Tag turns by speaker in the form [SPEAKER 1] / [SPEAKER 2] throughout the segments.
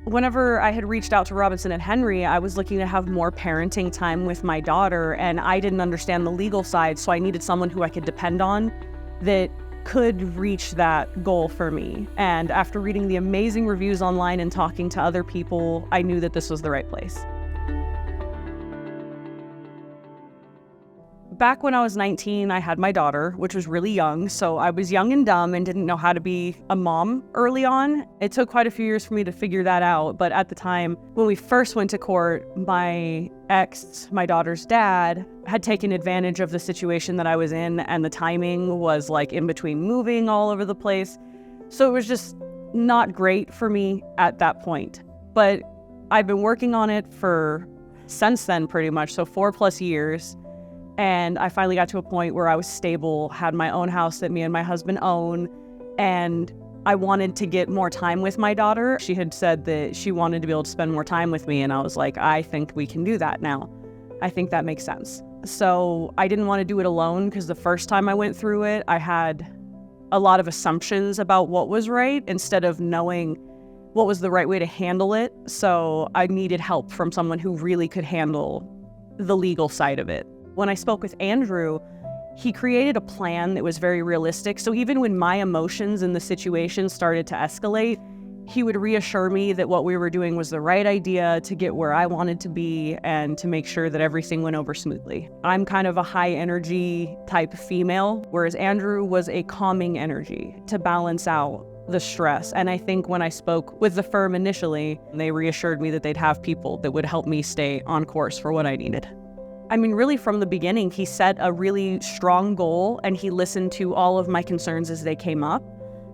[SPEAKER 1] Whenever I had reached out to Robinson and Henry, I was looking to have more parenting time with my daughter, and I didn't understand the legal side, so I needed someone who I could depend on that could reach that goal for me. And after reading the amazing reviews online and talking to other people, I knew that this was the right place. Back when I was 19, I had my daughter, which was really young. So I was young and dumb and didn't know how to be a mom early on. It took quite a few years for me to figure that out. But at the time, when we first went to court, my ex, my daughter's dad, had taken advantage of the situation that I was in, and the timing was like in between moving all over the place. So it was just not great for me at that point. But I've been working on it since then pretty much, so 4+ years. And I finally got to a point where I was stable, had my own house that me and my husband own, and I wanted to get more time with my daughter. She had said that she wanted to be able to spend more time with me, and I was like, I think we can do that now. I think that makes sense. So I didn't want to do it alone, because the first time I went through it, I had a lot of assumptions about what was right instead of knowing what was the right way to handle it. So I needed help from someone who really could handle the legal side of it. When I spoke with Andrew, he created a plan that was very realistic. So even when my emotions in the situation started to escalate, he would reassure me that what we were doing was the right idea to get where I wanted to be and to make sure that everything went over smoothly. I'm kind of a high energy type female, whereas Andrew was a calming energy to balance out the stress. And I think when I spoke with the firm initially, they reassured me that they'd have people that would help me stay on course for what I needed. I mean, really from the beginning, he set a really strong goal and he listened to all of my concerns as they came up.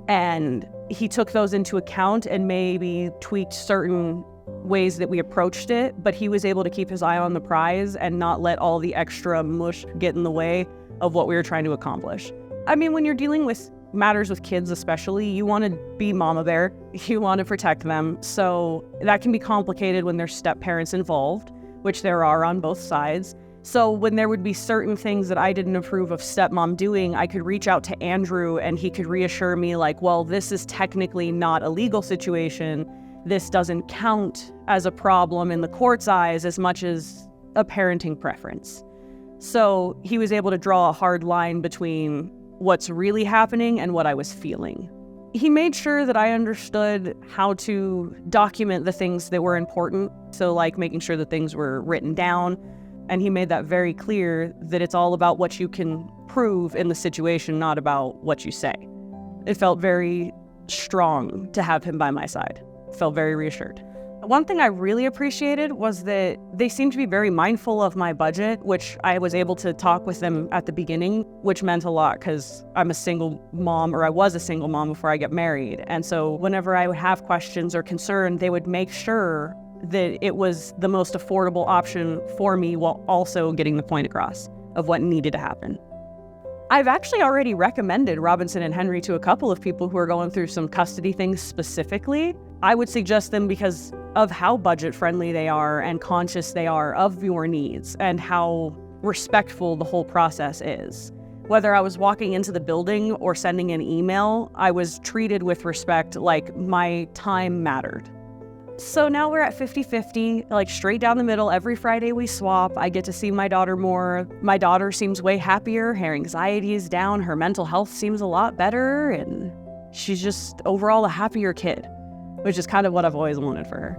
[SPEAKER 1] And he took those into account and maybe tweaked certain ways that we approached it, but he was able to keep his eye on the prize and not let all the extra mush get in the way of what we were trying to accomplish. I mean, when you're dealing with matters with kids especially, you want to be mama bear, you want to protect them. So that can be complicated when there's step parents involved, which there are on both sides. So when there would be certain things that I didn't approve of stepmom doing, I could reach out to Andrew and he could reassure me like, well, this is technically not a legal situation. This doesn't count as a problem in the court's eyes as much as a parenting preference. So he was able to draw a hard line between what's really happening and what I was feeling. He made sure that I understood how to document the things that were important. So like making sure that things were written down. And he made that very clear that it's all about what you can prove in the situation, not about what you say. It felt very strong to have him by my side. It felt very reassured. One thing I really appreciated was that they seemed to be very mindful of my budget, which I was able to talk with them at the beginning, which meant a lot because I'm a single mom, or I was a single mom before I got married. And so whenever I would have questions or concern, they would make sure that it was the most affordable option for me while also getting the point across of what needed to happen. I've actually already recommended Robinson and Henry to a couple of people who are going through some custody things specifically. I would suggest them because of how budget friendly they are and conscious they are of your needs and how respectful the whole process is. Whether I was walking into the building or sending an email, I was treated with respect, like my time mattered. So now we're at 50-50, like straight down the middle. Every Friday we swap. I get to see my daughter more. My daughter seems way happier. Her anxiety is down. Her mental health seems a lot better. And she's just overall a happier kid, which is kind of what I've always wanted for her.